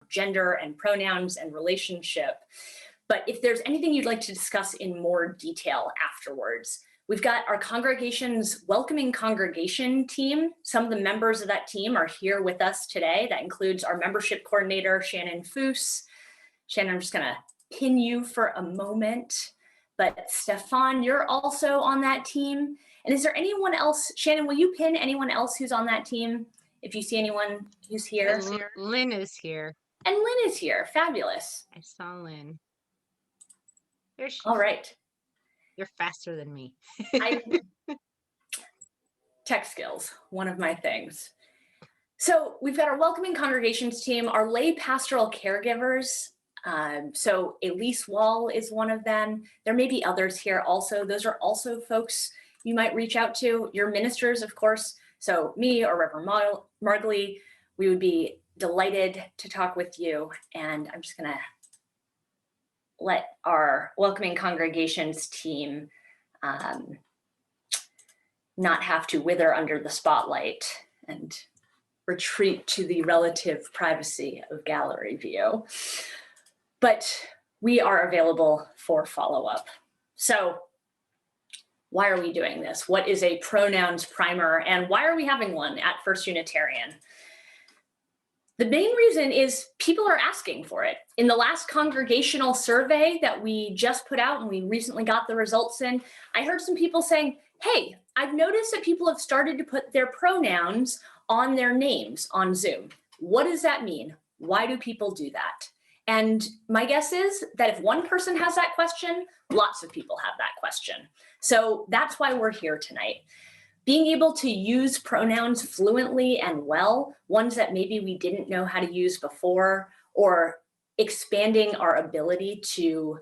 gender and pronouns and relationship. But if there's anything you'd like to discuss in more detail afterwards, we've got our congregation's welcoming congregation team. Some of the members of that team are here with us today. That includes our membership coordinator, Shannon Foose. Shannon, I'm just gonna pin you for a moment. But Stefan, you're also on that team. And is there anyone else, Shannon, will you pin anyone else who's on that team? If you see anyone who's here. Lynn is here. And Lynn is here, fabulous. I saw Lynn. There she is. All right. You're faster than me. Tech skills, one of my things. So we've got our welcoming congregations team, our lay pastoral caregivers. So Elise Wall is one of them. There may be others here also. Those are also folks you might reach out to. Your ministers, of course. So me or Reverend Margley, we would be delighted to talk with you. And I'm just gonna let our welcoming congregations team not have to wither under the spotlight and retreat to the relative privacy of gallery view. But we are available for follow-up. So why are we doing this? What is a pronouns primer, and why are we having one at First Unitarian? The main reason is people are asking for it. In the last congregational survey that we just put out and we recently got the results in, I heard some people saying, hey, I've noticed that people have started to put their pronouns on their names on Zoom. What does that mean? Why do people do that? And my guess is that if one person has that question, lots of people have that question. So that's why we're here tonight. Being able to use pronouns fluently and well, ones that maybe we didn't know how to use before, or expanding our ability to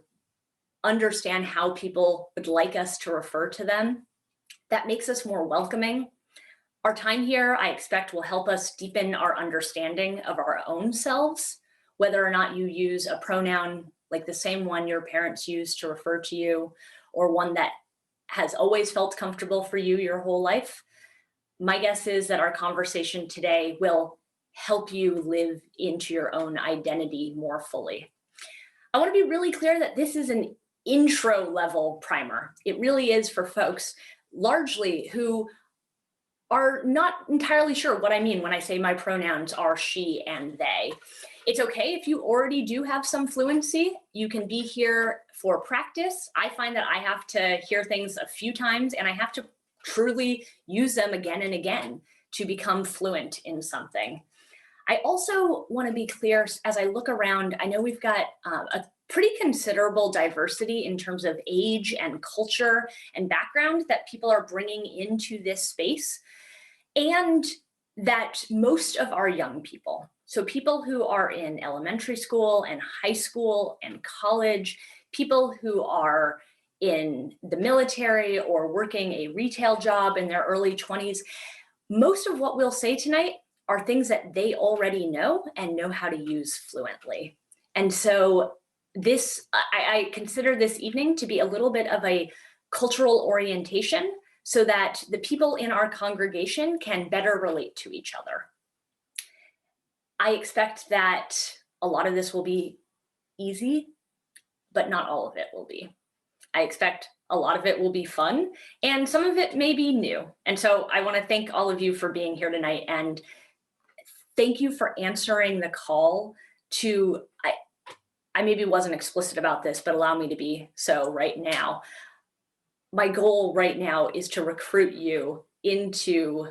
understand how people would like us to refer to them, that makes us more welcoming. Our time here, I expect, will help us deepen our understanding of our own selves, whether or not you use a pronoun like the same one your parents use to refer to you, or one that has always felt comfortable for you your whole life. My guess is that our conversation today will help you live into your own identity more fully. I want to be really clear that this is an intro level primer. It really is for folks largely who are not entirely sure what I mean when I say my pronouns are she and they. It's okay if you already do have some fluency. You can be here for practice. I find that I have to hear things a few times and I have to truly use them again and again to become fluent in something. I also want to be clear, as I look around, I know we've got a pretty considerable diversity in terms of age and culture and background that people are bringing into this space, and that most of our young people, so people who are in elementary school and high school and college, people who are in the military or working a retail job in their early 20s, most of what we'll say tonight are things that they already know and know how to use fluently. And so this, I consider this evening to be a little bit of a cultural orientation so that the people in our congregation can better relate to each other. I expect that a lot of this will be easy, but not all of it will be. I expect a lot of it will be fun, and some of it may be new. And so I want to thank all of you for being here tonight, and thank you for answering the call to, I maybe wasn't explicit about this, but allow me to be so right now. My goal right now is to recruit you into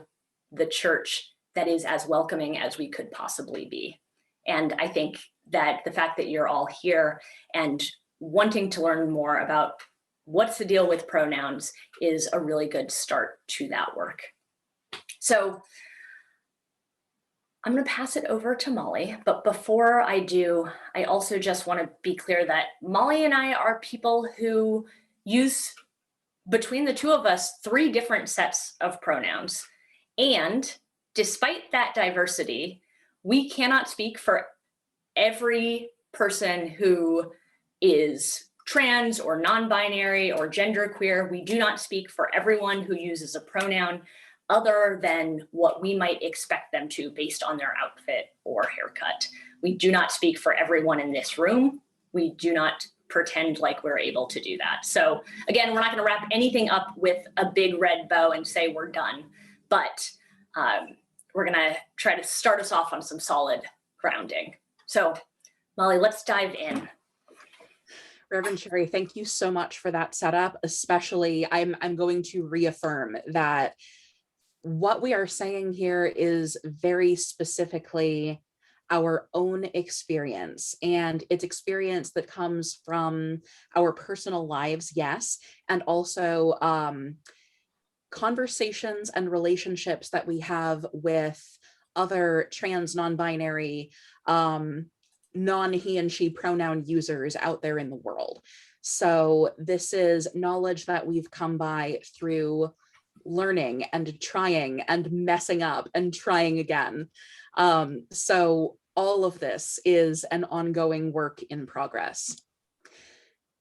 the church that is as welcoming as we could possibly be. And I think that the fact that you're all here and wanting to learn more about what's the deal with pronouns is a really good start to that work. So I'm going to pass it over to Molly, but before I do, I also just want to be clear that Molly and I are people who use, between the two of us, 3 different sets of pronouns. And despite that diversity, we cannot speak for every person who is trans or non-binary or genderqueer. We do not speak for everyone who uses a pronoun other than what we might expect them to based on their outfit or haircut. We do not speak for everyone in this room. We do not pretend like we're able to do that. So again, we're not going to wrap anything up with a big red bow and say we're done, but we're going to try to start us off on some solid grounding. So Molly, let's dive in. Reverend Sherry, thank you so much for that setup. Especially, I'm going to reaffirm that what we are saying here is very specifically our own experience, and it's experience that comes from our personal lives, yes, and also conversations and relationships that we have with other trans, non-binary, non-he and she pronoun users out there in the world. So this is knowledge that we've come by through learning and trying and messing up and trying again. So all of this is an ongoing work in progress.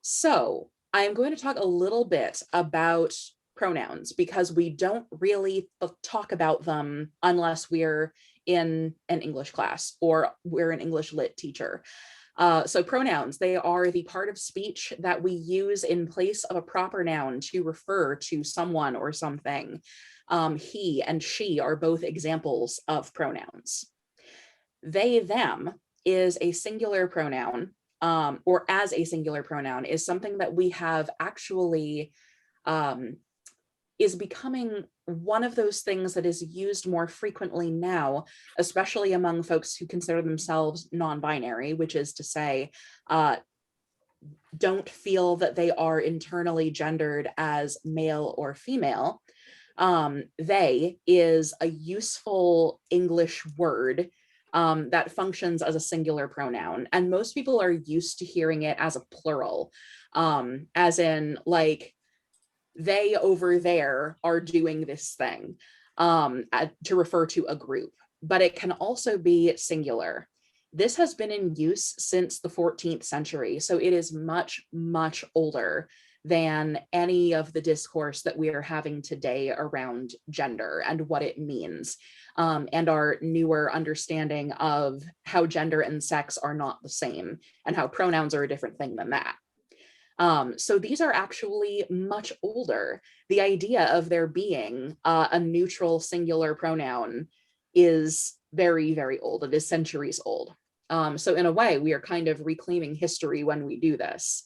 So I'm going to talk a little bit about pronouns because we don't really talk about them unless we're in an English class or we're an English lit teacher. So pronouns, they are the part of speech that we use in place of a proper noun to refer to someone or something. He and she are both examples of pronouns. They, them is a singular pronoun, or as a singular pronoun is something that we have actually is becoming one of those things that is used more frequently now, especially among folks who consider themselves non-binary, which is to say, don't feel that they are internally gendered as male or female. They is a useful English word that functions as a singular pronoun. And most people are used to hearing it as a plural, as in like, they over there are doing this thing, to refer to a group, but it can also be singular. This has been in use since the 14th century, so it is much, much older than any of the discourse that we are having today around gender and what it means, and our newer understanding of how gender and sex are not the same and how pronouns are a different thing than that. So these are actually much older. The idea of there being a neutral singular pronoun is very, very old. It is centuries old. So in a way, we are kind of reclaiming history when we do this.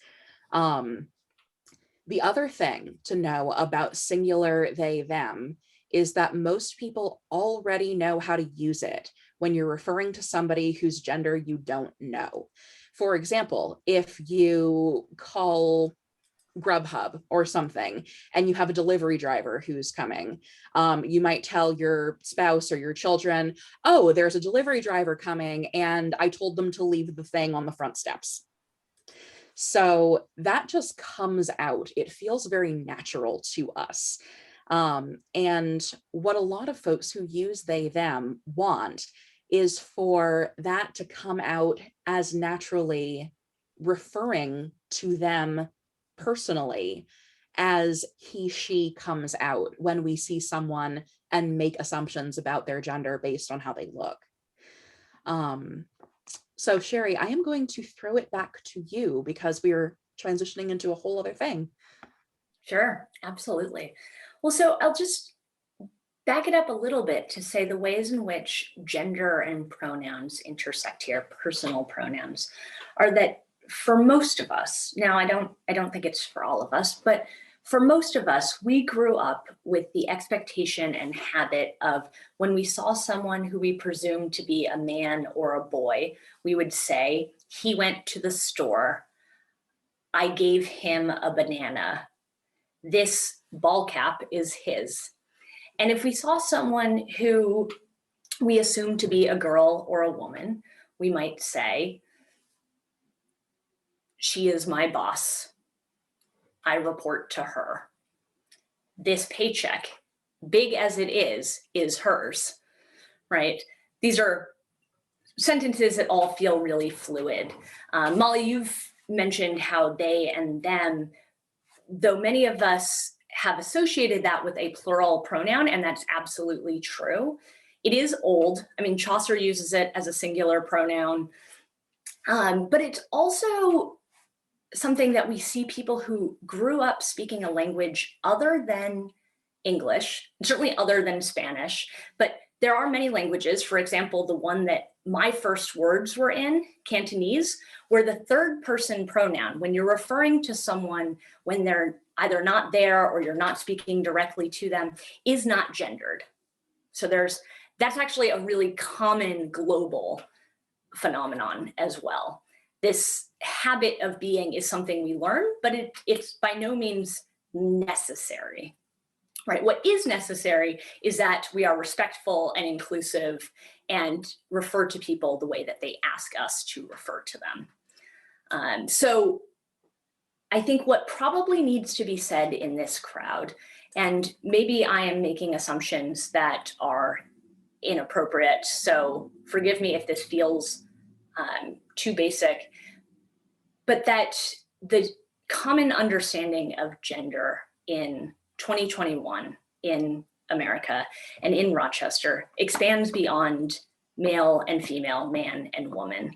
The other thing to know about singular they, them is that most people already know how to use it when you're referring to somebody whose gender you don't know. For example, if you call Grubhub or something and you have a delivery driver who's coming, you might tell your spouse or your children, oh, there's a delivery driver coming and I told them to leave the thing on the front steps. So that just comes out. It feels very natural to us. And what a lot of folks who use they, them want is for that to come out as naturally referring to them personally as he, she comes out when we see someone and make assumptions about their gender based on how they look. So Sherry, I am going to throw it back to you because we are transitioning into a whole other thing. Sure, absolutely. Well, so I'll just back it up a little bit to say the ways in which gender and pronouns intersect here, personal pronouns, are that for most of us, now I don't think it's for all of us, but for most of us, we grew up with the expectation and habit of when we saw someone who we presumed to be a man or a boy, we would say, he went to the store, I gave him a banana, this ball cap is his. And if we saw someone who we assumed to be a girl or a woman, we might say, she is my boss. I report to her. This paycheck, big as it is hers, right? These are sentences that all feel really fluid. Molly, you've mentioned how they and them, though many of us have associated that with a plural pronoun, and that's absolutely true. It is old. I mean, Chaucer uses it as a singular pronoun. But it's also something that we see people who grew up speaking a language other than English, certainly other than Spanish, but there are many languages, for example, the one that my first words were in, Cantonese, where the third person pronoun, when you're referring to someone when they're either not there or you're not speaking directly to them, is not gendered. So that's actually a really common global phenomenon as well. This habit of being is something we learn, but it's by no means necessary. Right. What is necessary is that we are respectful and inclusive and refer to people the way that they ask us to refer to them. So I think what probably needs to be said in this crowd, and maybe I am making assumptions that are inappropriate, so forgive me if this feels too basic, but that the common understanding of gender in 2021 in America and in Rochester expands beyond male and female, man and woman.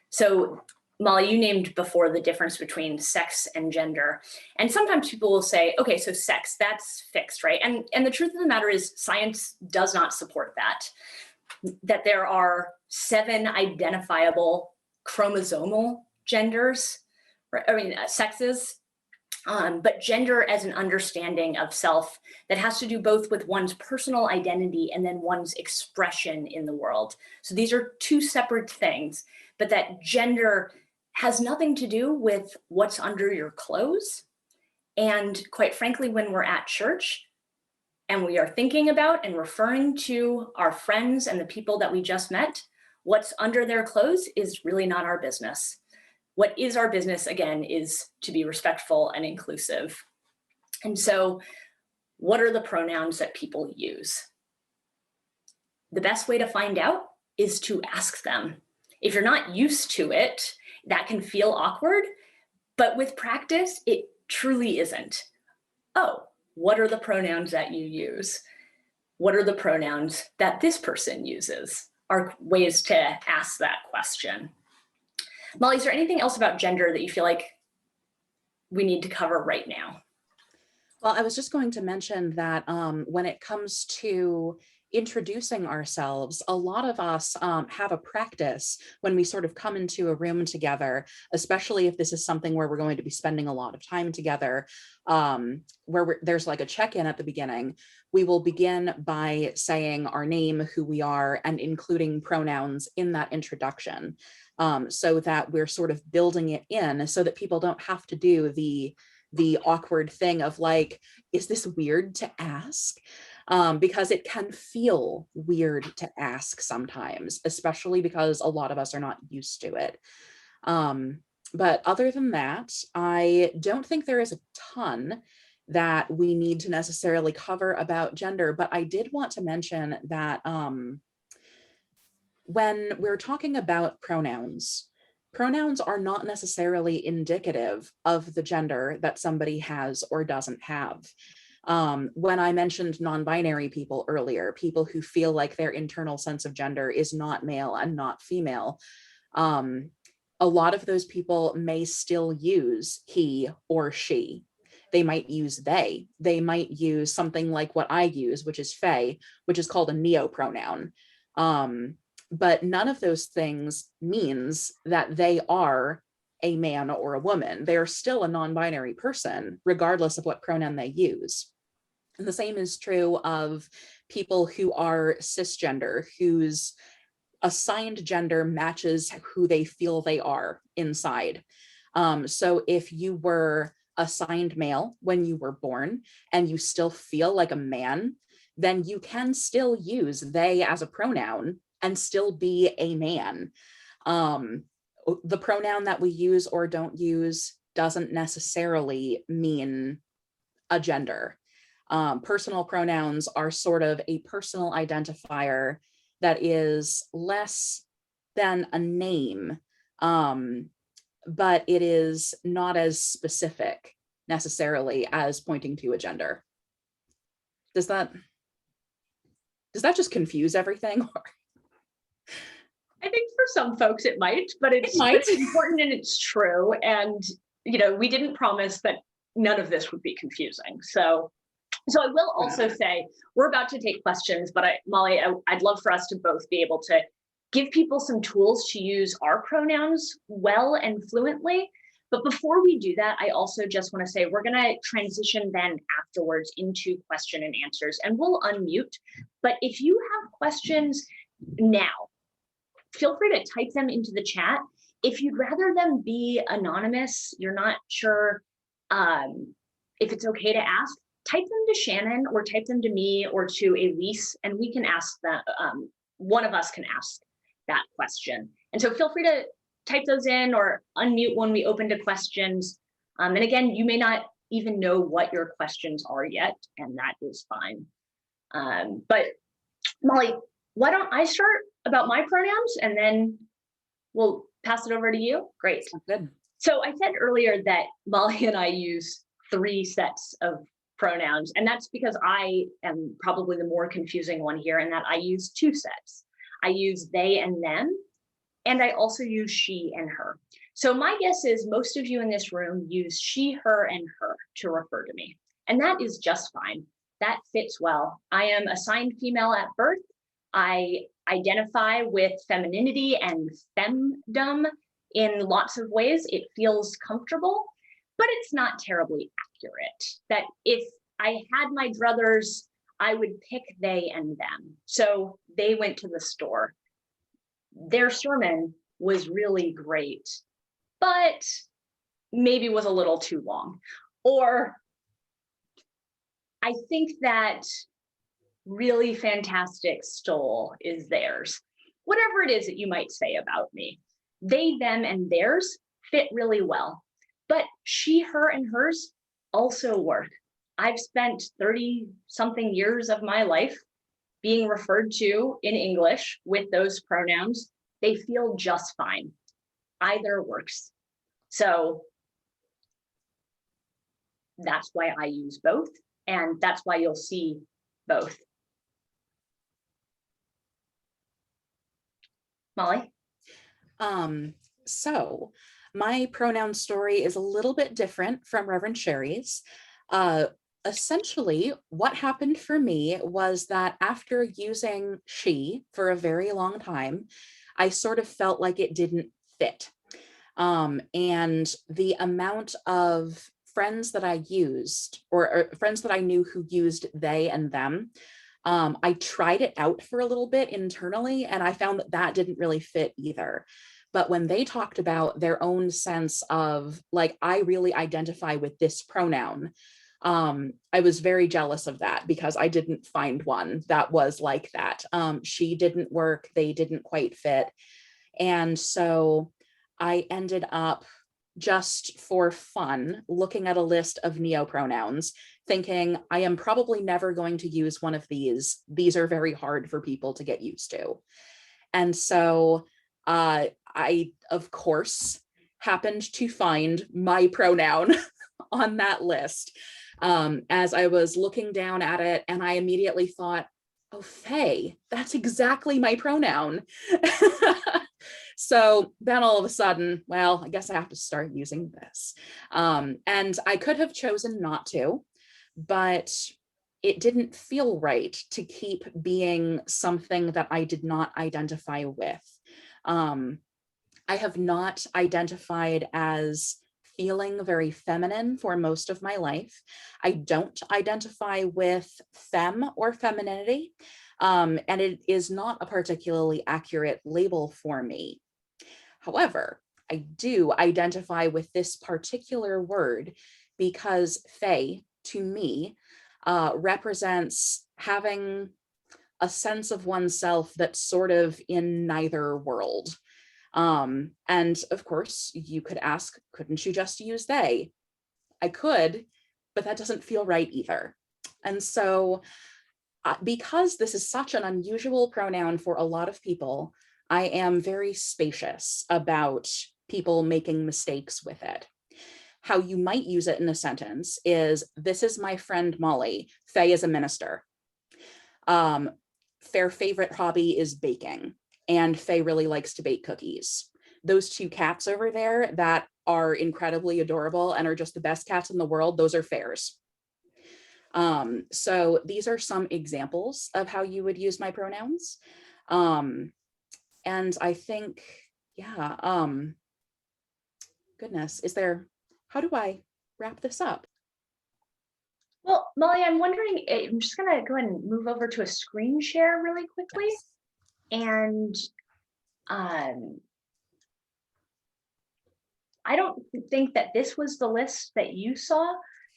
So Molly, you named before the difference between sex and gender. And sometimes people will say, okay, so sex, that's fixed, right? And the truth of the matter is science does not support that there are 7 identifiable chromosomal genders, sexes, but gender as an understanding of self that has to do both with one's personal identity and then one's expression in the world. So these are 2 separate things, but that gender has nothing to do with what's under your clothes. And quite frankly, when we're at church and we are thinking about and referring to our friends and the people that we just met, what's under their clothes is really not our business. What is our business, again, is to be respectful and inclusive. And so what are the pronouns that people use? The best way to find out is to ask them. If you're not used to it, that can feel awkward, but with practice, it truly isn't. Oh, what are the pronouns that you use? What are the pronouns that this person uses? Are ways to ask that question. Molly, is there anything else about gender that you feel like we need to cover right now? Well, I was just going to mention that when it comes to introducing ourselves, a lot of us have a practice when we sort of come into a room together, especially if this is something where we're going to be spending a lot of time together, there's like a check-in at the beginning. We will begin by saying our name, who we are, and including pronouns in that introduction, so that we're sort of building it in so that people don't have to do the awkward thing of like, is this weird to ask? Because it can feel weird to ask sometimes, especially because a lot of us are not used to it. But other than that, I don't think there is a ton that we need to necessarily cover about gender, but I did want to mention that when we're talking about pronouns are not necessarily indicative of the gender that somebody has or doesn't have. When I mentioned non-binary people earlier, people who feel like their internal sense of gender is not male and not female, a lot of those people may still use he or she. They might use they. They might use something like what I use, which is fey, which is called a neopronoun. But none of those things means that they are a man or a woman. They are still a non-binary person, regardless of what pronoun they use. And the same is true of people who are cisgender, whose assigned gender matches who they feel they are inside. So if you were assigned male when you were born and you still feel like a man, then you can still use they as a pronoun and still be a man. The pronoun that we use or don't use doesn't necessarily mean a gender. Personal pronouns are sort of a personal identifier that is less than a name, but it is not as specific necessarily as pointing to a gender. Does that just confuse everything? I think for some folks it might, but It it's, might. but it's important and it's true. And, we didn't promise that none of this would be confusing. So I will also say we're about to take questions, but Molly, I'd love for us to both be able to give people some tools to use our pronouns well and fluently. But before we do that, I also just want to say we're going to transition then afterwards into question and answers, and we'll unmute. But if you have questions now, feel free to type them into the chat. If you'd rather them be anonymous, you're not sure if it's okay to ask, type them to Shannon or type them to me or to Elise, and we can ask that. One of us can ask that question. And so feel free to type those in or unmute when we open to questions. And again, you may not even know what your questions are yet, and that is fine. But Molly, why don't I start about my pronouns and then we'll pass it over to you? Great. Good. So I said earlier that Molly and I use 3 sets of pronouns, and that's because I am probably the more confusing one here, in that I use 2 sets. I use they and them, and I also use she and her. So my guess is most of you in this room use she, her, and her to refer to me, and that is just fine. That fits well. I am assigned female at birth. I identify with femininity and femdom in lots of ways. It feels comfortable, but it's not terribly accurate. That if I had my druthers, I would pick they and them. So they went to the store. Their sermon was really great, but maybe was a little too long. Or I think that really fantastic stole is theirs. Whatever it is that you might say about me, they, them, and theirs fit really well. But she, her, and hers also work. I've spent 30-something years of my life being referred to in English with those pronouns. They feel just fine. Either works. So that's why I use both, and that's why you'll see both. Molly? So my pronoun story is a little bit different from Reverend Sherry's. Essentially, what happened for me was that after using she for a very long time, I sort of felt like it didn't fit. And the amount of friends that I used, or friends that I knew who used they and them, I tried it out for a little bit internally, and I found that that didn't really fit either. But when they talked about their own sense of like, I really identify with this pronoun, I was very jealous of that because I didn't find one that was like that. She didn't work, they didn't quite fit. And so I ended up, just for fun, looking at a list of neopronouns, thinking I am probably never going to use one of these. These are very hard for people to get used to. And so I, of course, happened to find my pronoun on that list as I was looking down at it, and I immediately thought, oh, Faye, that's exactly my pronoun. So then all of a sudden, well, I guess I have to start using this. And I could have chosen not to, but it didn't feel right to keep being something that I did not identify with. I have not identified as feeling very feminine for most of my life. I don't identify with femme or femininity, and it is not a particularly accurate label for me. However, I do identify with this particular word because Faye, to me, represents having a sense of oneself that's sort of in neither world. And of course, you could ask, couldn't you just use they? I could, but that doesn't feel right either. And so because this is such an unusual pronoun for a lot of people, I am very spacious about people making mistakes with it. How you might use it in a sentence is, this is my friend Molly. Faye is a minister. Their favorite hobby is baking. and Faye really likes to bake cookies. Those two cats over there that are incredibly adorable and are just the best cats in the world, those are Fares. So these are some examples of how you would use my pronouns. And I think, yeah, goodness, how do I wrap this up? Well, Molly, I'm wondering, I'm just gonna go ahead and move over to a screen share really quickly. Yes. And I don't think that this was the list that you saw,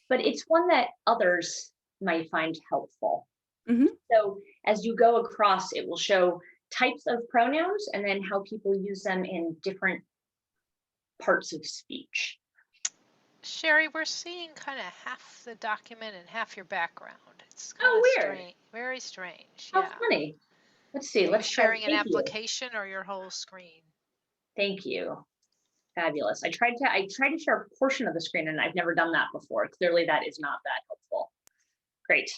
but it's one that others might find helpful. Mhm. So as you go across, it will show types of pronouns and then how people use them in different parts of speech. Sherry, we're seeing kind of half the document and half your background. It's kind Oh, of weird. strange, very strange. How Yeah. funny. Let's see. Are you Let's try. sharing an Thank you. application or your whole screen? Thank you. Fabulous. I tried to share a portion of the screen and I've never done that before. Clearly that is not that helpful. Great.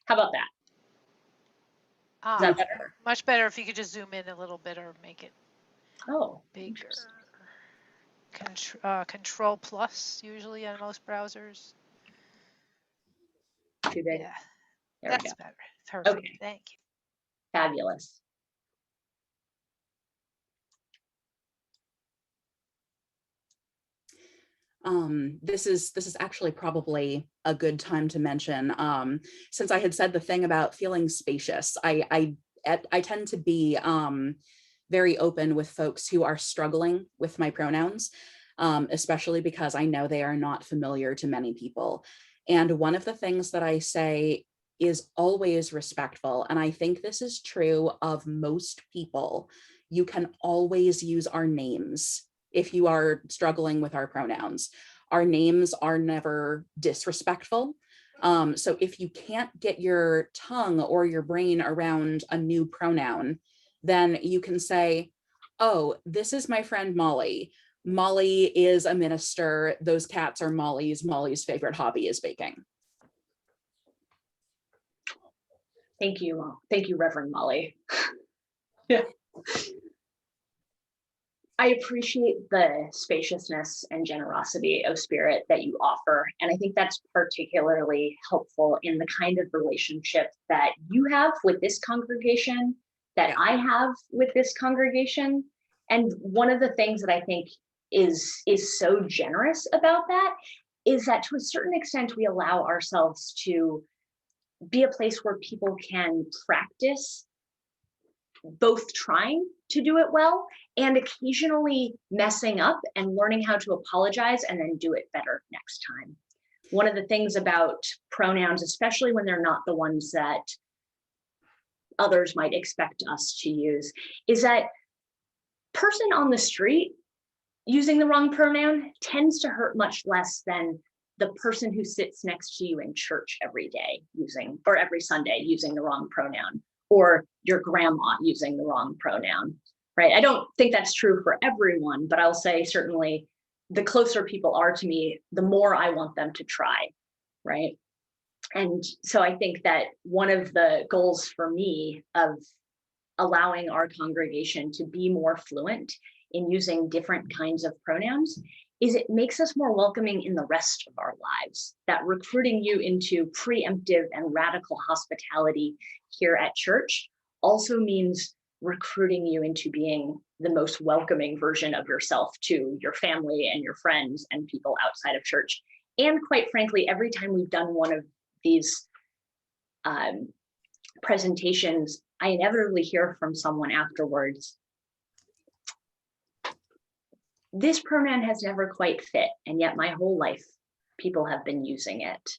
How about that? Is that better? Much better if you could just zoom in a little bit or make it bigger. Control plus usually on most browsers. Too big. Yeah, There that's we go. better. Perfect. Okay. Thank you. Fabulous. This is actually probably a good time to mention, since I had said the thing about feeling spacious, I tend to be very open with folks who are struggling with my pronouns, especially because I know they are not familiar to many people. And one of the things that I say is always respectful, and I think this is true of most people. You can always use our names if you are struggling with our pronouns. Our names are never disrespectful. So if you can't get your tongue or your brain around a new pronoun, then you can say, oh, this is my friend Molly. Molly is a minister. Those cats are Molly's. Molly's favorite hobby is baking. Thank you. Thank you, Reverend Molly. Yeah. I appreciate the spaciousness and generosity of spirit that you offer. And I think that's particularly helpful in the kind of relationship that you have with this congregation, that I have with this congregation. And one of the things that I think is so generous about that is that to a certain extent, we allow ourselves to be a place where people can practice both trying to do it well and occasionally messing up and learning how to apologize and then do it better next time. One of the things about pronouns, especially when they're not the ones that others might expect us to use, is that person on the street using the wrong pronoun tends to hurt much less than the person who sits next to you in church every day using, or every Sunday using the wrong pronoun, or your grandma using the wrong pronoun, right? I don't think that's true for everyone, but I'll say certainly the closer people are to me, the more I want them to try, right? And so I think that one of the goals for me of allowing our congregation to be more fluent in using different kinds of pronouns is it makes us more welcoming in the rest of our lives. That recruiting you into preemptive and radical hospitality here at church also means recruiting you into being the most welcoming version of yourself to your family and your friends and people outside of church. And quite frankly, every time we've done one of these presentations, I inevitably hear from someone afterwards, this pronoun has never quite fit, and yet my whole life people have been using it.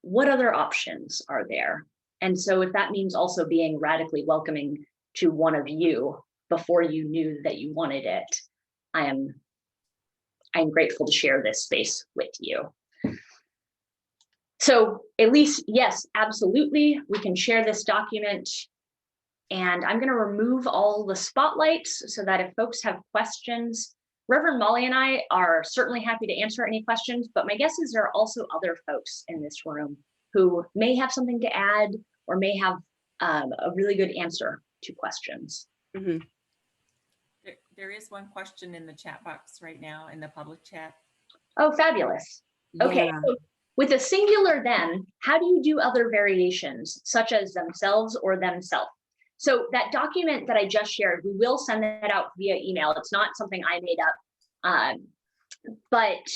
What other options are there? And so if that means also being radically welcoming to one of you before you knew that you wanted it, I'm grateful to share this space with you. So at least, yes, absolutely, we can share this document. And I'm going to remove all the spotlights so that if folks have questions, Reverend Molly and I are certainly happy to answer any questions, but my guess is there are also other folks in this room who may have something to add or may have a really good answer to questions. Mhm. There is one question in the chat box right now in the public chat. Oh, fabulous. Okay, Yeah. so with a singular them, how do you do other variations, such as themselves or themself? So that document that I just shared, we will send that out via email. It's not something I made up. But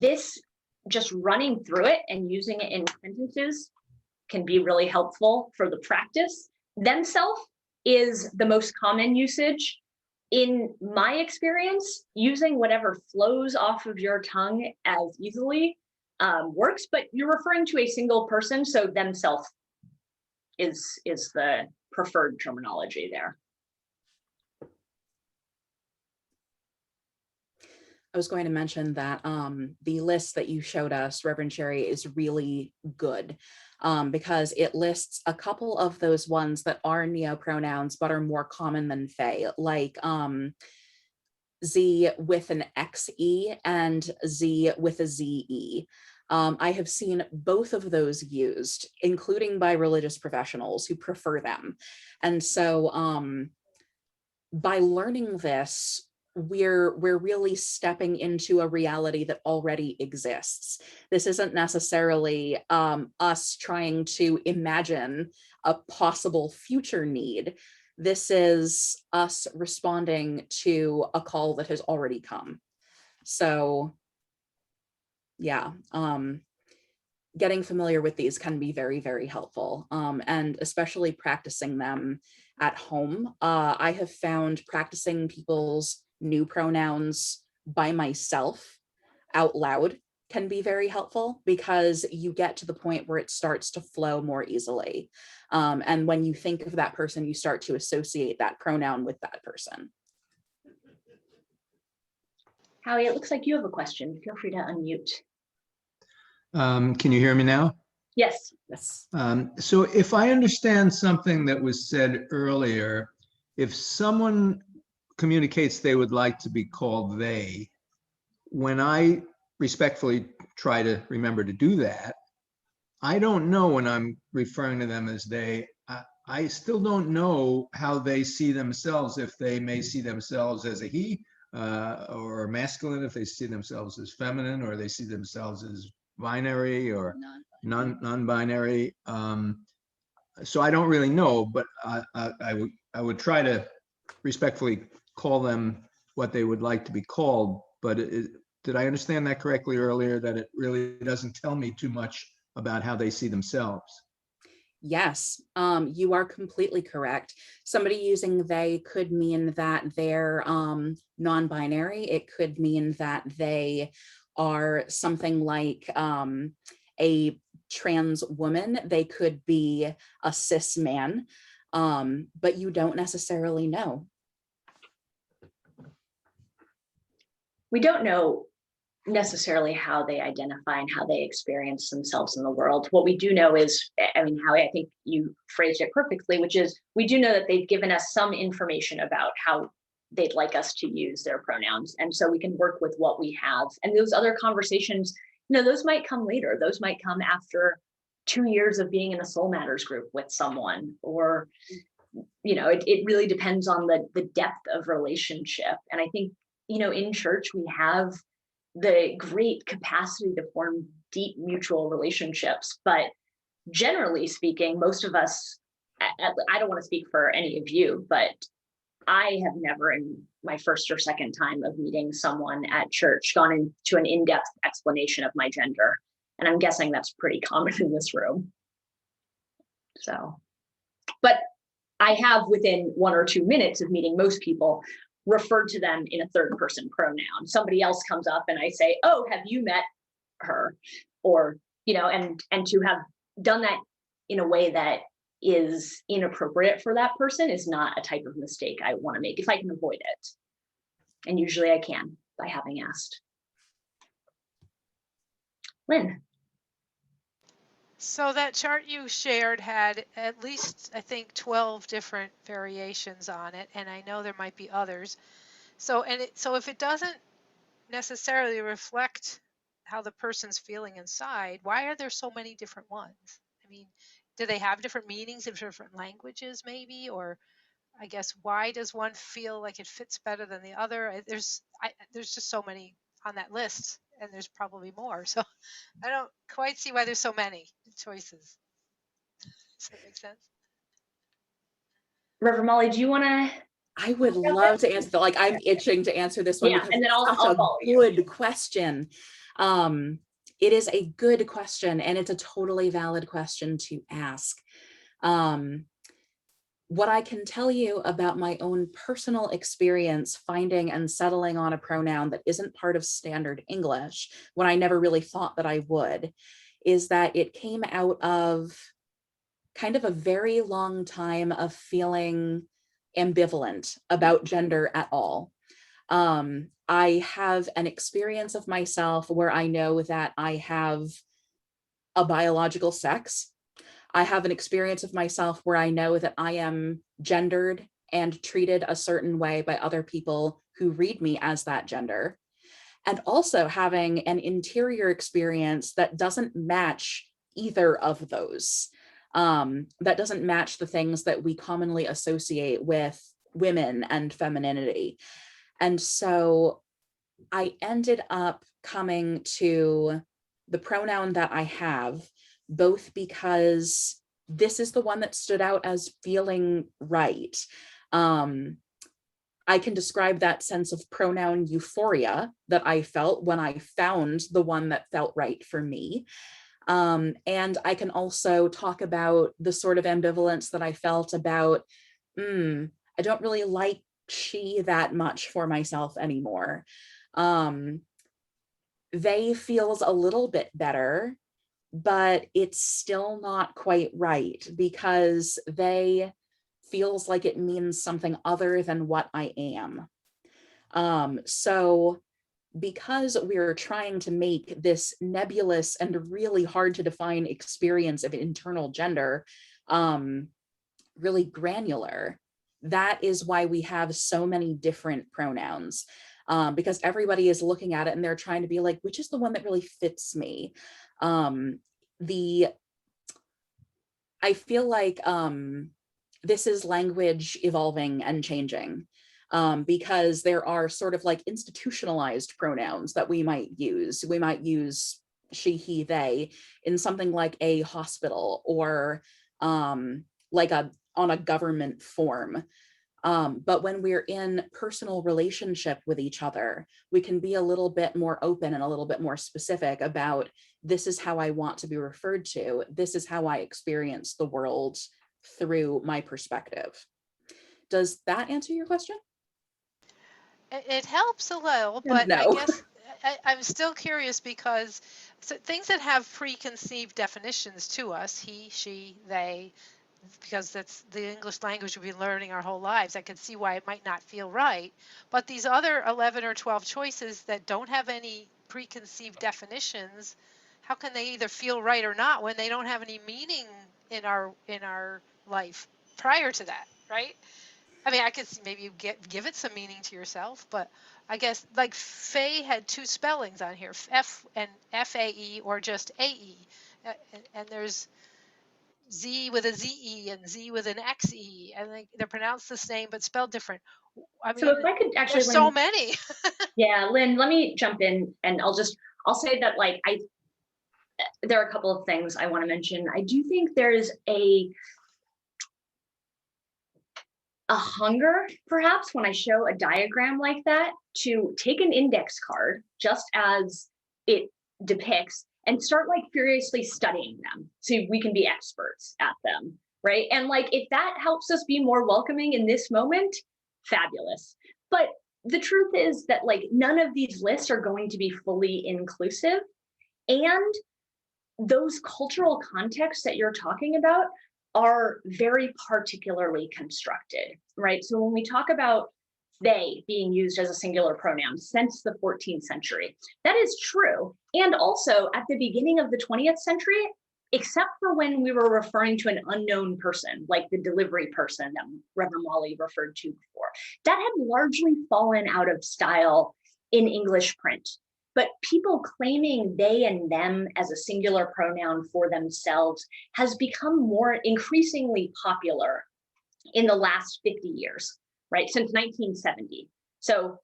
this, just running through it and using it in sentences can be really helpful for the practice. Themself is the most common usage. In my experience, using whatever flows off of your tongue as easily works, but you're referring to a single person, so themself is the preferred terminology there. I was going to mention that the list that you showed us, Reverend Sherry, is really good because it lists a couple of those ones that are neopronouns but are more common than they, like Z with an XE and Z with a ZE. I have seen both of those used, including by religious professionals who prefer them. And so by learning this, we're really stepping into a reality that already exists. This isn't necessarily us trying to imagine a possible future need. This is us responding to a call that has already come. So yeah, getting familiar with these can be very, very helpful, and especially practicing them at home. I have found practicing people's new pronouns by myself out loud can be very helpful because you get to the point where it starts to flow more easily. And when you think of that person, you start to associate that pronoun with that person. Howie, it looks like you have a question. Feel free to unmute. Can you hear me now? Yes. Yes. So if I understand something that was said earlier, if someone communicates they would like to be called they, when I respectfully try to remember to do that, I don't know when I'm referring to them as they. I still don't know how they see themselves, if they may see themselves as a he or masculine, if they see themselves as feminine, or they see themselves as binary or non-binary. So I don't really know, but I would try to respectfully call them what they would like to be called. But did I understand that correctly earlier, that it really doesn't tell me too much about how they see themselves? Yes, you are completely correct. Somebody using they could mean that they're non-binary. It could mean that they are something like a trans woman. They could be a cis man, but you don't necessarily know. We don't know necessarily how they identify and how they experience themselves in the world. What we do know is, I mean, Howie, I think you phrased it perfectly, which is we do know that they've given us some information about how they'd like us to use their pronouns. And so we can work with what we have. And those other conversations, those might come later. Those might come after 2 years of being in a Soul Matters group with someone, or, it really depends on the depth of relationship. And I think, in church, we have the great capacity to form deep mutual relationships. But generally speaking, most of us, I don't want to speak for any of you, but I have never in my first or second time of meeting someone at church gone into an in-depth explanation of my gender. And I'm guessing that's pretty common in this room. So, but I have, within 1 or 2 minutes of meeting most people, referred to them in a third person pronoun. Somebody else comes up and I say, oh, have you met her? Or, and to have done that in a way that is inappropriate for that person is not a type of mistake I want to make if I can avoid it. And usually I can by having asked. Lynn. So that chart you shared had at least, I think, 12 different variations on it, and I know there might be others. So if it doesn't necessarily reflect how the person's feeling inside, why are there so many different ones? I mean, do they have different meanings in different languages maybe? Or I guess why does one feel like it fits better than the other? There's just so many on that list, and there's probably more. So I don't quite see why there's so many choices. Does that make sense? Reverend Molly, do you want to? I would love to answer that. Like, I'm itching to answer this one Yeah, because and then it's I'll such follow a you. good question. It is a good question, and it's a totally valid question to ask. What I can tell you about my own personal experience finding and settling on a pronoun that isn't part of standard English, when I never really thought that I would, is that it came out of kind of a very long time of feeling ambivalent about gender at all. I have an experience of myself where I know that I have a biological sex. I have an experience of myself where I know that I am gendered and treated a certain way by other people who read me as that gender. And also having an interior experience that doesn't match either of those. That doesn't match the things that we commonly associate with women and femininity. And so I ended up coming to the pronoun that I have, both because this is the one that stood out as feeling right. I can describe that sense of pronoun euphoria that I felt when I found the one that felt right for me. And I can also talk about the sort of ambivalence that I felt about, I don't really like she that much for myself anymore. They feels a little bit better, but it's still not quite right because they feels like it means something other than what I am. So because we're trying to make this nebulous and really hard to define experience of internal gender really granular, that is why we have so many different pronouns. Because everybody is looking at it and they're trying to be like, which is the one that really fits me? I feel like this is language evolving and changing, because there are sort of like institutionalized pronouns that we might use. We might use she, he, they in something like a hospital or like on a government form. But when we're in personal relationship with each other, we can be a little bit more open and a little bit more specific about this is how I want to be referred to. This is how I experience the world through my perspective. Does that answer your question? It helps a little, but I No. guess I'm still curious because things that have preconceived definitions to us, he, she, they, because that's the English language we've been learning our whole lives. I can see why it might not feel right. But these other 11 or 12 choices that don't have any preconceived definitions, how can they either feel right or not when they don't have any meaning in our life prior to that, right? I mean, I could maybe you give it some meaning to yourself, but I guess like Faye had two spellings on here, F and FAE or just AE, and there's Z with a ZE and Z with an XE, and they're pronounced the same but spelled different. I mean, So if I could actually, there's so Lynn, many. yeah, Lynn, let me jump in and I'll say that like there are a couple of things I want to mention. I do think there's a hunger, perhaps, when I show a diagram like that, to take an index card, just as it depicts, and start like furiously studying them so we can be experts at them, right? And like, if that helps us be more welcoming in this moment, fabulous. But the truth is that like none of these lists are going to be fully inclusive. And those cultural contexts that you're talking about are very particularly constructed, right? So when we talk about they being used as a singular pronoun since the 14th century, that is true. And also at the beginning of the 20th century, except for when we were referring to an unknown person, like the delivery person that Reverend Molly referred to before, that had largely fallen out of style in English print. but people claiming they and them as a singular pronoun for themselves has become more increasingly popular in the last 50 years, right? Since 1970. So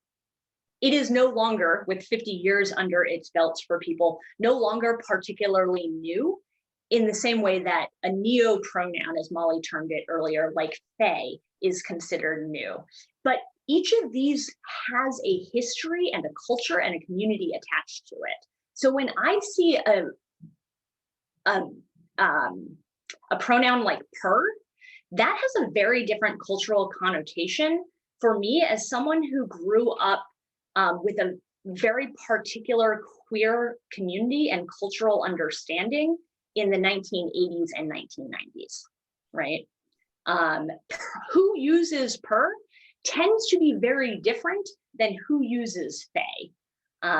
it is no longer, with 50 years under its belts for people, no longer particularly new in the same way that a neo pronoun, as Molly termed it earlier, like they, is considered new. But each of these has a history and a culture and a community attached to it. So when I see a pronoun like per, that has a very different cultural connotation for me as someone who grew up with a very particular queer community and cultural understanding in the 1980s and 1990s, right? Who uses per tends to be very different than who uses they.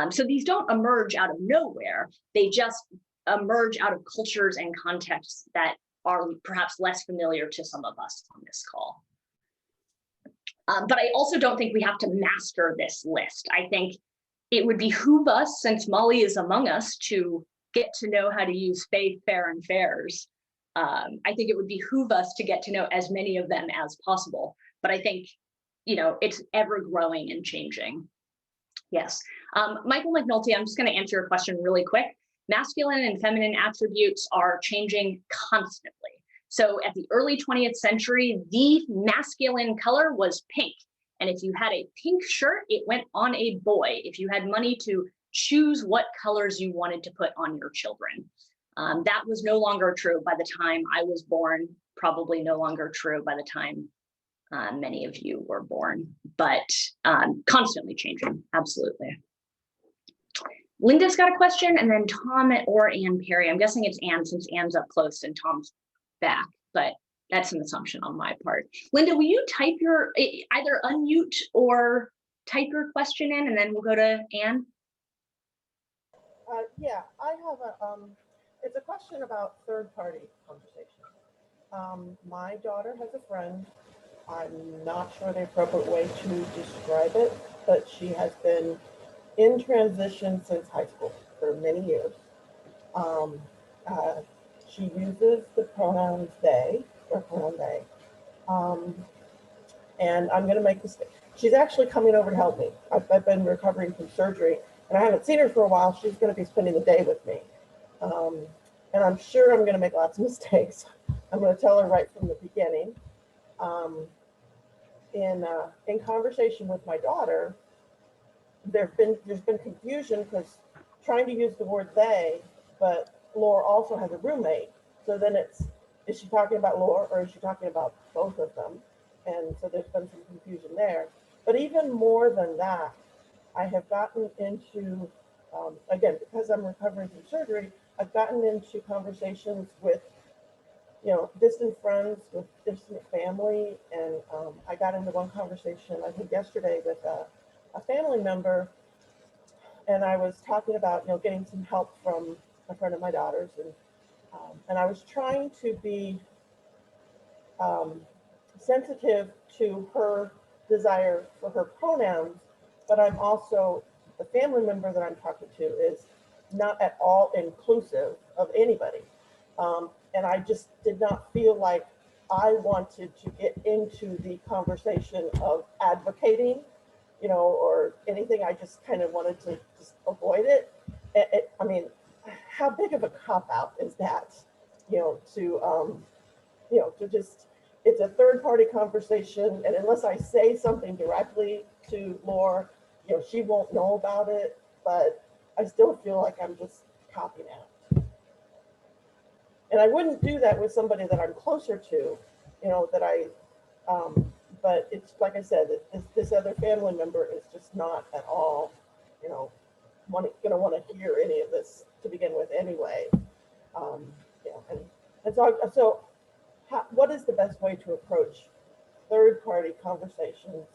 So these don't emerge out of nowhere. They just emerge out of cultures and contexts that are perhaps less familiar to some of us on this call. But I also don't think we have to master this list. I think it would behoove us, since Molly is among us, to get to know how to use faith, fair, and fairs. I think it would behoove us to get to know as many of them as possible. But I think, you know, it's ever growing and changing. Yes. Michael McNulty, I'm just going to answer your question really quick. Masculine and feminine attributes are changing constantly. So at the early 20th century, the masculine color was pink. And if you had a pink shirt, it went on a boy. If you had money to choose what colors you wanted to put on your children. That was no longer true by the time I was born, probably no longer true by the time many of you were born, but constantly changing, absolutely. Linda's got a question, and then Tom or Ann Perry. I'm guessing it's Ann since Ann's up close and Tom's back, but that's an assumption on my part. Linda, will you type your, either unmute or type your question in, and then we'll go to Ann? Yeah, I have a, it's a question about third-party conversation. My daughter has a friend. I'm not sure the appropriate way to describe it, but she has been in transition since high school for many years. She uses the pronouns they, or pronoun they. And I'm going to make this, she's actually coming over to help me. I've been recovering from surgery and I haven't seen her for a while. She's going to be spending the day with me. And I'm sure I'm going to make lots of mistakes. I'm going to tell her right from the beginning. In conversation with my daughter, there's been confusion because trying to use the word they, but Laura also has a roommate. So then is she talking about Laura or is she talking about both of them? And so there's been some confusion there. But even more than that, I have gotten into, again, because I'm recovering from surgery, I've gotten into conversations with, you know, distant friends, with distant family. And I got into one conversation, I think yesterday, with a family member. And I was talking about, you know, getting some help from a friend of my daughter's. And I was trying to be sensitive to her desire for her pronouns, but I'm also, the family member that I'm talking to is not at all inclusive of anybody. And I just did not feel like I wanted to get into the conversation of advocating, you know, or anything. I just kind of wanted to just avoid it. I mean, how big of a cop-out is that, you know, to just, it's a third-party conversation, and unless I say something directly to Laura, you know, she won't know about it, but I still feel like I'm just copping out. And I wouldn't do that with somebody that I'm closer to, you know, that but it's like I said, this other family member is just not at all, you know, going to want to hear any of this to begin with anyway. You know, and so what is the best way to approach third-party conversations,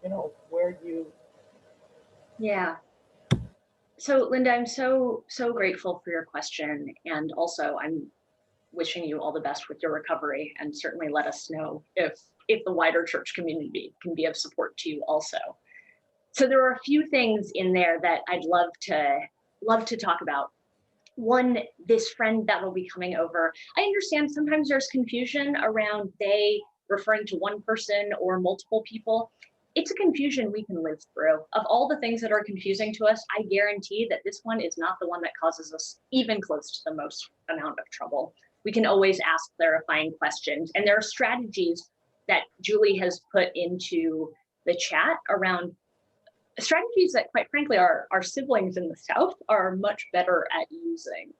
you know, where you... Yeah. So Linda, I'm so grateful for your question. And also I'm wishing you all the best with your recovery, and certainly let us know if the wider church community can be of support to you also. So there are a few things in there that I'd love to talk about. One, this friend that will be coming over. I understand sometimes there's confusion around they referring to one person or multiple people. It's a confusion we can live through. Of all the things that are confusing to us, I guarantee that this one is not the one that causes us even close to the most amount of trouble. We can always ask clarifying questions. And there are strategies that Julie has put into the chat around strategies that, quite frankly, our siblings in the South are much better at using.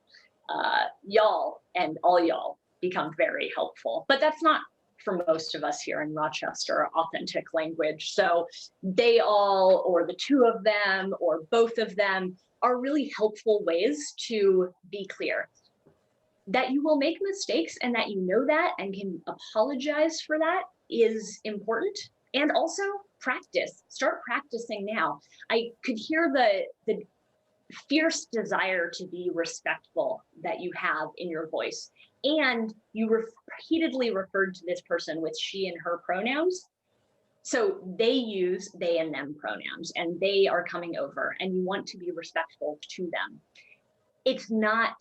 Y'all and all y'all become very helpful, but that's not for most of us here in Rochester authentic language. So they all, or the two of them, or both of them are really helpful ways to be clear. That you will make mistakes and that you know that and can apologize for that is important. And also practice, start practicing now. I could hear the fierce desire to be respectful that you have in your voice. And you repeatedly referred to this person with she and her pronouns. So they use they and them pronouns and they are coming over and you want to be respectful to them. It's not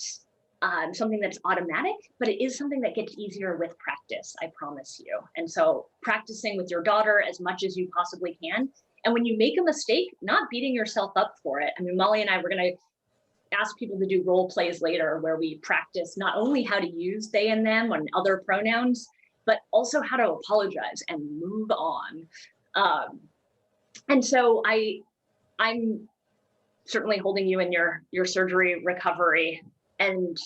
something that's automatic, but it is something that gets easier with practice, I promise you. And so practicing with your daughter as much as you possibly can. And when you make a mistake, not beating yourself up for it. I mean, Molly and I were going to ask people to do role plays later where we practice not only how to use they and them and other pronouns, but also how to apologize and move on. And so I'm certainly holding you in your surgery recovery. And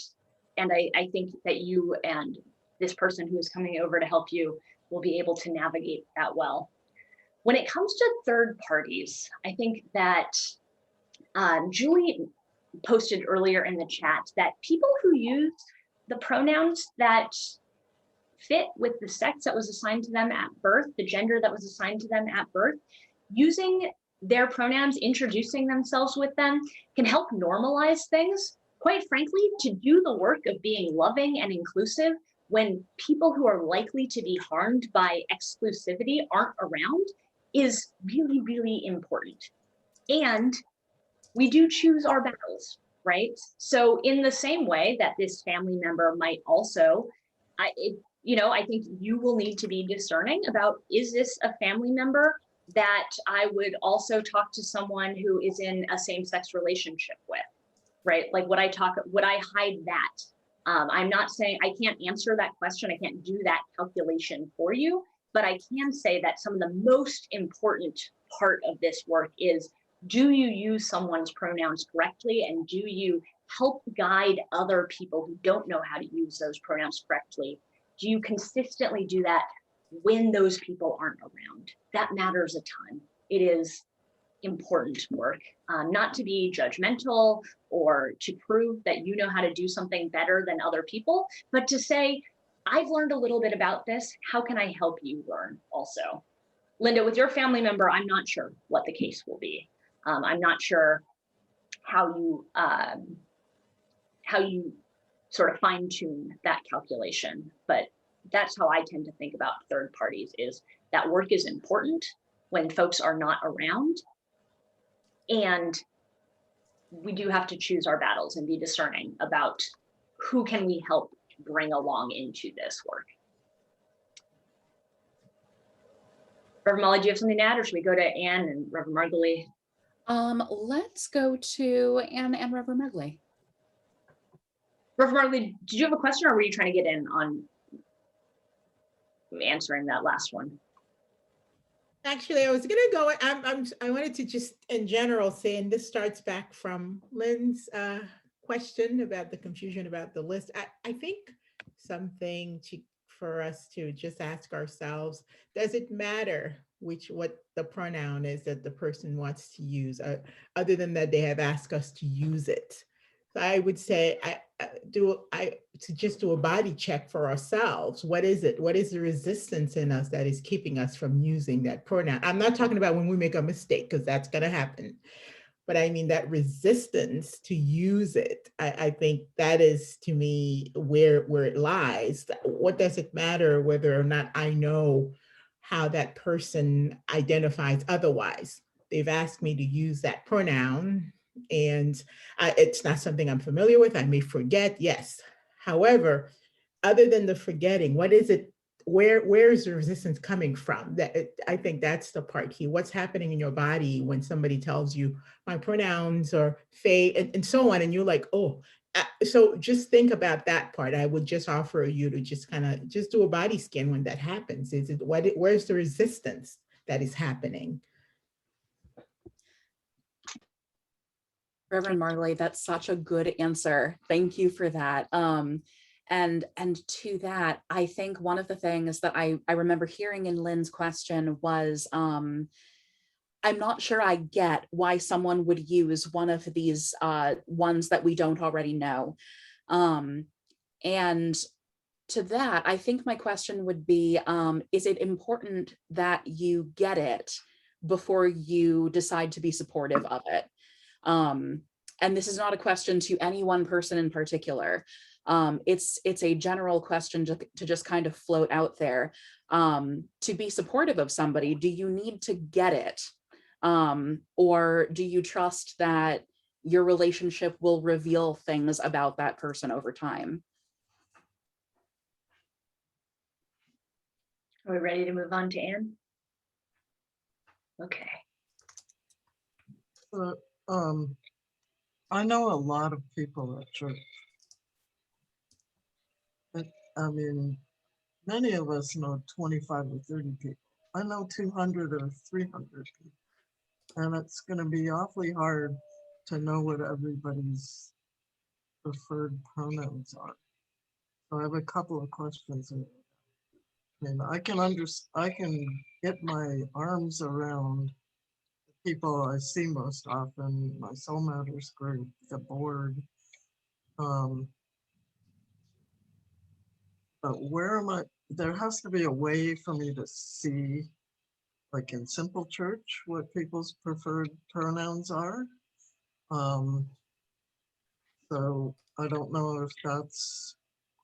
I think that you and this person who is coming over to help you will be able to navigate that well. When it comes to third parties, I think that Julie posted earlier in the chat that people who use the pronouns that fit with the sex that was assigned to them at birth, the gender that was assigned to them at birth, using their pronouns, introducing themselves with them, can help normalize things. Quite frankly, to do the work of being loving and inclusive when people who are likely to be harmed by exclusivity aren't around is really, really important. And we do choose our battles, right? So in the same way that this family member might also, I think you will need to be discerning about, is this a family member that I would also talk to someone who is in a same-sex relationship with? Right? Like would I hide that? I'm not saying I can't answer that question. I can't do that calculation for you, but I can say that some of the most important part of this work is, do you use someone's pronouns correctly? And do you help guide other people who don't know how to use those pronouns correctly? Do you consistently do that when those people aren't around? That matters a ton. It is important work, not to be judgmental or to prove that you know how to do something better than other people, but to say, I've learned a little bit about this. How can I help you learn also? Linda, with your family member, I'm not sure what the case will be. I'm not sure how you sort of fine tune that calculation, but that's how I tend to think about third parties, is that work is important when folks are not around. And we do have to choose our battles and be discerning about who can we help bring along into this work. Reverend Molly, do you have something to add, or should we go to Anne and Reverend Margulie? Let's go to Anne and Reverend Margulie. Reverend Margulie, did you have a question, or were you trying to get in on answering that last one? Actually, I was going to go, I wanted to just in general say, and this starts back from Lynn's question about the confusion about the list. I think something for us to just ask ourselves, does it matter what the pronoun is that the person wants to use, other than that they have asked us to use it? So I would say to just do a body check for ourselves. What is it? What is the resistance in us that is keeping us from using that pronoun? I'm not talking about when we make a mistake, because that's going to happen. But I mean that resistance to use it. I think that is, to me, where it lies. What does it matter whether or not I know how that person identifies otherwise? they've asked me to use that pronoun, and it's not something I'm familiar with. I may forget, yes. However, other than the forgetting, what is it? Where is the resistance coming from? I think that's the part key. What's happening in your body when somebody tells you my pronouns or they and so on, and you're like, oh. So just think about that part. I would just offer you to just kind of just do a body scan when that happens. Is it where's the resistance that is happening? Reverend Marley, that's such a good answer. Thank you for that. And to that, I think one of the things that I remember hearing in Lynn's question was, I'm not sure I get why someone would use one of these ones that we don't already know. And to that, I think my question would be, is it important that you get it before you decide to be supportive of it? And this is not a question to any one person in particular. It's a general question to just kind of float out there. To be supportive of somebody, do you need to get it? Or do you trust that your relationship will reveal things about that person over time? Are we ready to move on to Anne? Okay. I know a lot of people at church. I mean, many of us know 25 or 30 people. I know 200 or 300 people. And it's going to be awfully hard to know what everybody's preferred pronouns are. So I have a couple of questions. And I can get my arms around the people I see most often, my Soul Matters group, the board. But where am I? There has to be a way for me to see, like in Simple Church, what people's preferred pronouns are. So I don't know if that's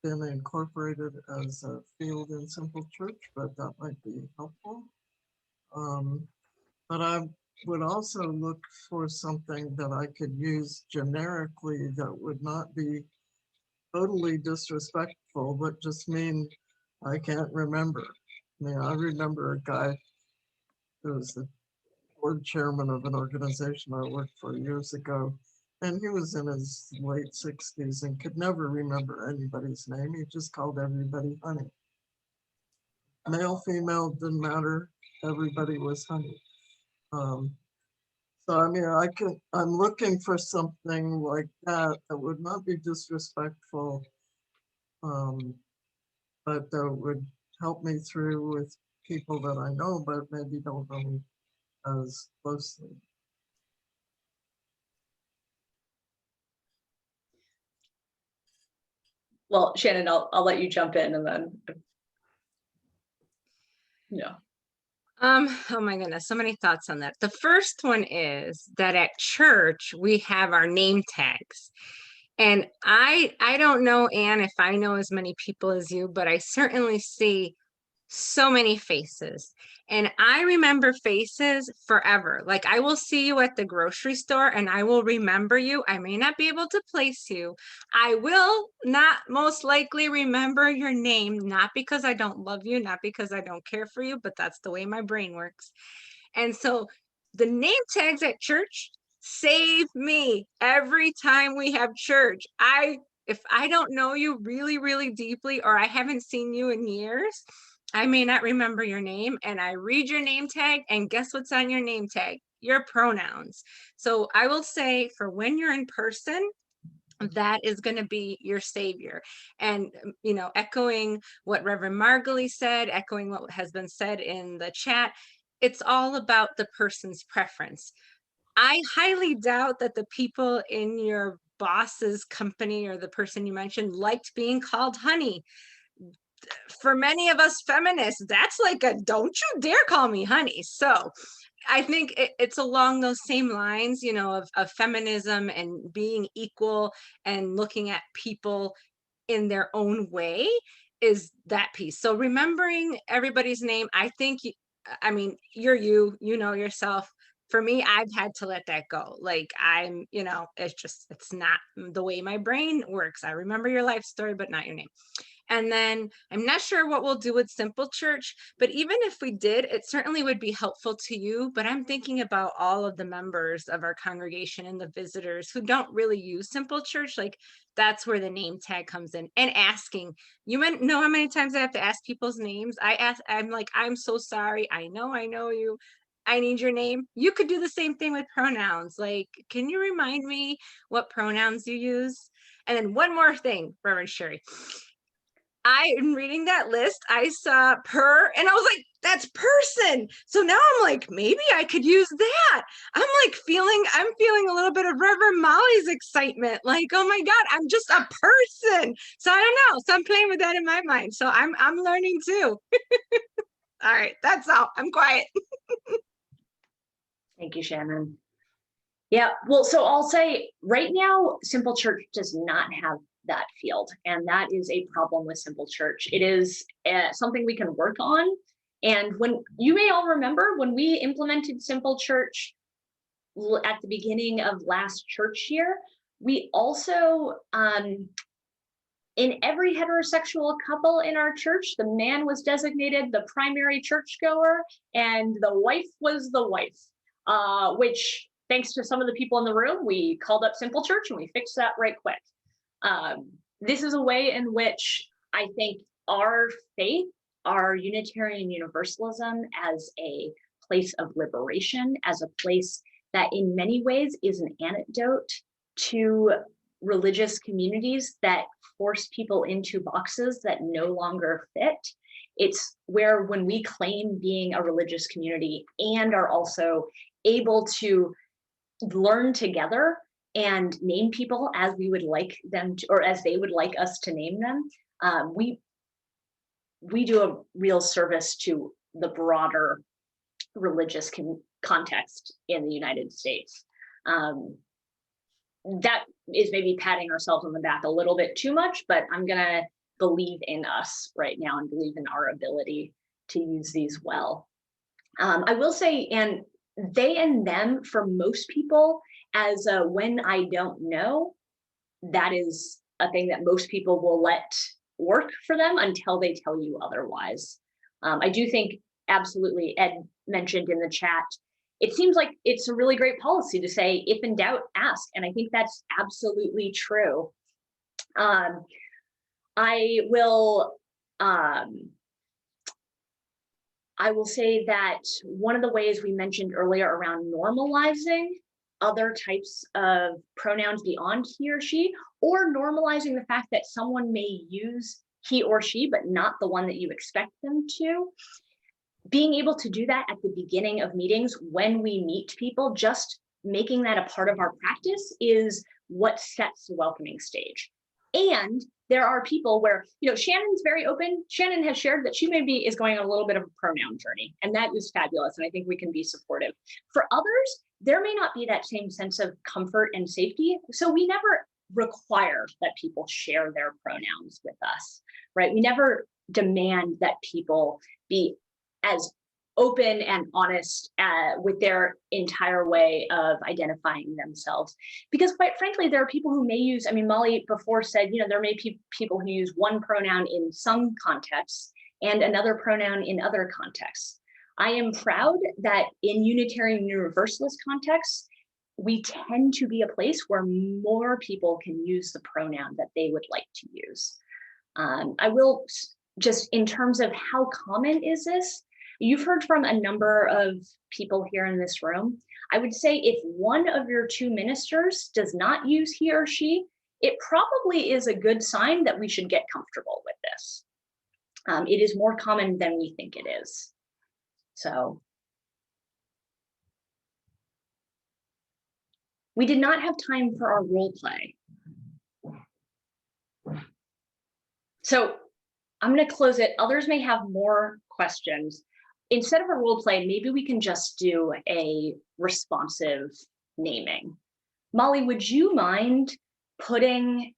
been incorporated as a field in Simple Church, but that might be helpful. But I would also look for something that I could use generically that would not be totally disrespectful, but just mean I can't remember. I mean, I remember a guy who was the board chairman of an organization I worked for years ago, and he was in his late 60s and could never remember anybody's name. He just called everybody honey. Male, female, didn't matter. Everybody was honey. So I mean, I'm looking for something like that that would not be disrespectful, but that would help me through with people that I know, but maybe don't know me as closely. Well, Shannon, I'll let you jump in and then, yeah. Oh my goodness, so many thoughts on that. The first one is that at church we have our name tags. And I don't know, Anne, if I know as many people as you, but I certainly see so many faces. And I remember faces forever. Like I will see you at the grocery store and I will remember you. I may not be able to place you. I will not most likely remember your name, not because I don't love you, not because I don't care for you, but that's the way my brain works. And so the name tags at church save me every time we have church. If I don't know you really, really deeply, or I haven't seen you in years, I may not remember your name, and I read your name tag, and guess what's on your name tag? Your pronouns. So I will say for when you're in person, that is going to be your savior. And, you know, echoing what Reverend Margulie said, echoing what has been said in the chat, it's all about the person's preference. I highly doubt that the people in your boss's company or the person you mentioned liked being called honey. For many of us feminists, that's like a don't you dare call me honey. So I think it's along those same lines, you know, of feminism and being equal and looking at people in their own way is that piece. So remembering everybody's name, I think, I mean, you're you know yourself. for me, I've had to let that go. Like I'm, it's not the way my brain works. I remember your life story, but not your name. And then I'm not sure what we'll do with Simple Church, but even if we did, it certainly would be helpful to you. But I'm thinking about all of the members of our congregation and the visitors who don't really use Simple Church. Like that's where the name tag comes in, and asking. You might know how many times I have to ask people's names. I'm like, I'm so sorry. I know you. I need your name. You could do the same thing with pronouns. Like, can you remind me what pronouns you use? And then one more thing, Reverend Sherry. In reading that list, I saw per, and I was like, that's person. So now I'm like, maybe I could use that. I'm feeling a little bit of Reverend Molly's excitement. Like, oh my God, I'm just a person. So I don't know. So I'm playing with that in my mind. So I'm learning too. All right, that's all. I'm quiet. Thank you, Shannon. Yeah, well, so I'll say right now, Simple Church does not have that field, and that is a problem with Simple Church. It is something we can work on. And when you may all remember when we implemented Simple Church at the beginning of last church year, we also, in every heterosexual couple in our church, the man was designated the primary churchgoer and the wife was the wife, which thanks to some of the people in the room, we called up Simple Church and we fixed that right quick. This is a way in which I think our faith, our Unitarian Universalism as a place of liberation, as a place that in many ways is an antidote to religious communities that force people into boxes that no longer fit. It's where when we claim being a religious community and are also able to learn together and name people as we would like them to, or as they would like us to name them, we do a real service to the broader religious context in the United States. That is maybe patting ourselves on the back a little bit too much, but I'm gonna believe in us right now and believe in our ability to use these well. I will say, and they and them for most people, as a when I don't know, that is a thing that most people will let work for them until they tell you otherwise. I do think absolutely, Ed mentioned in the chat, it seems like it's a really great policy to say, if in doubt, ask. And I think that's absolutely true. I will say that one of the ways we mentioned earlier around normalizing other types of pronouns beyond he or she, or normalizing the fact that someone may use he or she, but not the one that you expect them to. Being able to do that at the beginning of meetings when we meet people, just making that a part of our practice is what sets the welcoming stage. And there are people where, Shannon's very open. Shannon has shared that she maybe is going on a little bit of a pronoun journey, and that is fabulous. And I think we can be supportive. For others, there may not be that same sense of comfort and safety. So we never require that people share their pronouns with us, right? We never demand that people be as open and honest with their entire way of identifying themselves. Because quite frankly, there are people who may use, Molly before said, there may be people who use one pronoun in some contexts and another pronoun in other contexts. I am proud that in Unitarian Universalist contexts, we tend to be a place where more people can use the pronoun that they would like to use. I will just, in terms of how common is this, you've heard from a number of people here in this room. I would say if one of your two ministers does not use he or she, it probably is a good sign that we should get comfortable with this. It is more common than we think it is. So we did not have time for our role play. So I'm going to close it. Others may have more questions. Instead of a role play, maybe we can just do a responsive naming. Molly, would you mind putting,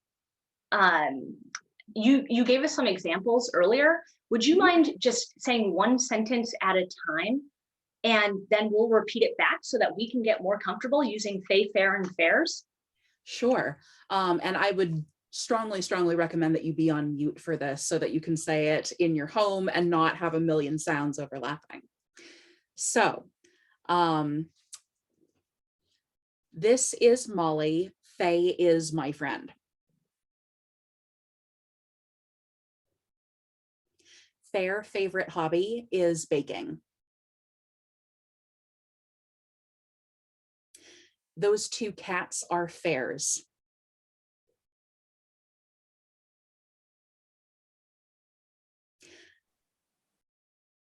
you gave us some examples earlier. Would you mind just saying one sentence at a time and then we'll repeat it back so that we can get more comfortable using they, fair, and fairs? Sure. And I would strongly, strongly recommend that you be on mute for this so that you can say it in your home and not have a million sounds overlapping. So, this is Molly. Faye is my friend. Fair favorite hobby is baking. Those two cats are Fairs.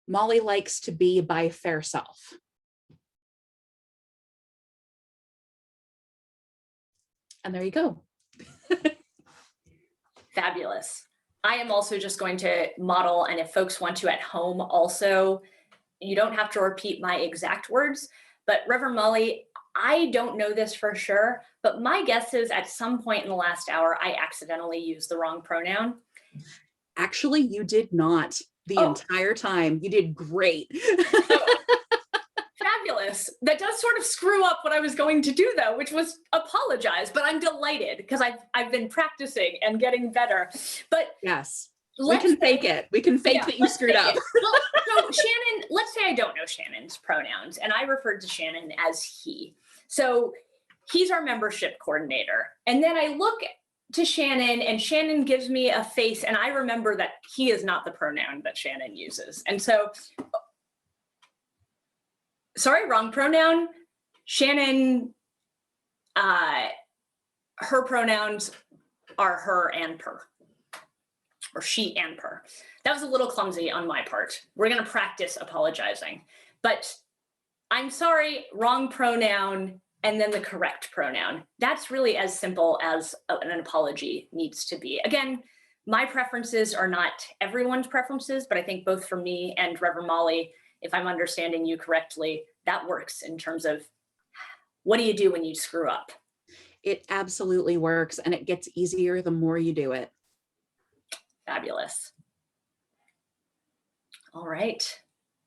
Molly likes to be by fair self. And there you go. Fabulous. I am also just going to model, and if folks want to at home also, you don't have to repeat my exact words, but Reverend Molly, I don't know this for sure, but my guess is at some point in the last hour, I accidentally used the wrong pronoun. Actually, you did not the entire time. You did great. Fabulous. That does sort of screw up what I was going to do though, which was apologize, but I'm delighted because I've been practicing and getting better. But yes, we can fake it. We can fake that you screwed up. Well, so Shannon, let's say I don't know Shannon's pronouns and I referred to Shannon as he. So he's our membership coordinator. And then I look to Shannon and Shannon gives me a face and I remember that he is not the pronoun that Shannon uses. And so, sorry, wrong pronoun. Shannon, her pronouns are her and per, or she and per. That was a little clumsy on my part. We're gonna practice apologizing, but I'm sorry, wrong pronoun, and then the correct pronoun. That's really as simple as an apology needs to be. Again, my preferences are not everyone's preferences, but I think both for me and Reverend Molly, if I'm understanding you correctly, that works in terms of what do you do when you screw up? It absolutely works, and it gets easier the more you do it. Fabulous. All right.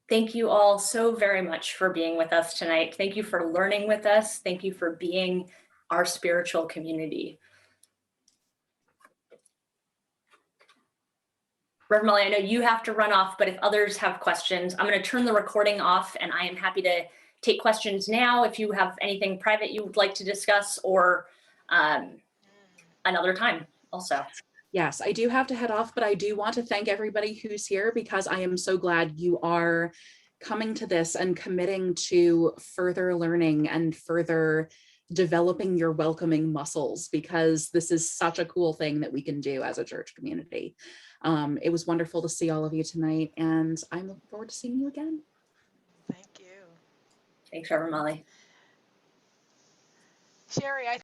Thank you all so very much for being with us tonight. Thank you for learning with us. Thank you for being our spiritual community. Reverend Molly, I know you have to run off, but if others have questions, I'm going to turn the recording off and I am happy to take questions now if you have anything private you would like to discuss, or another time also. Yes, I do have to head off, but I do want to thank everybody who's here because I am so glad you are coming to this and committing to further learning and further developing your welcoming muscles, because this is such a cool thing that we can do as a church community. It was wonderful to see all of you tonight, and I'm looking forward to seeing you again. Thank you. Thanks, Reverend Molly. Sherry, I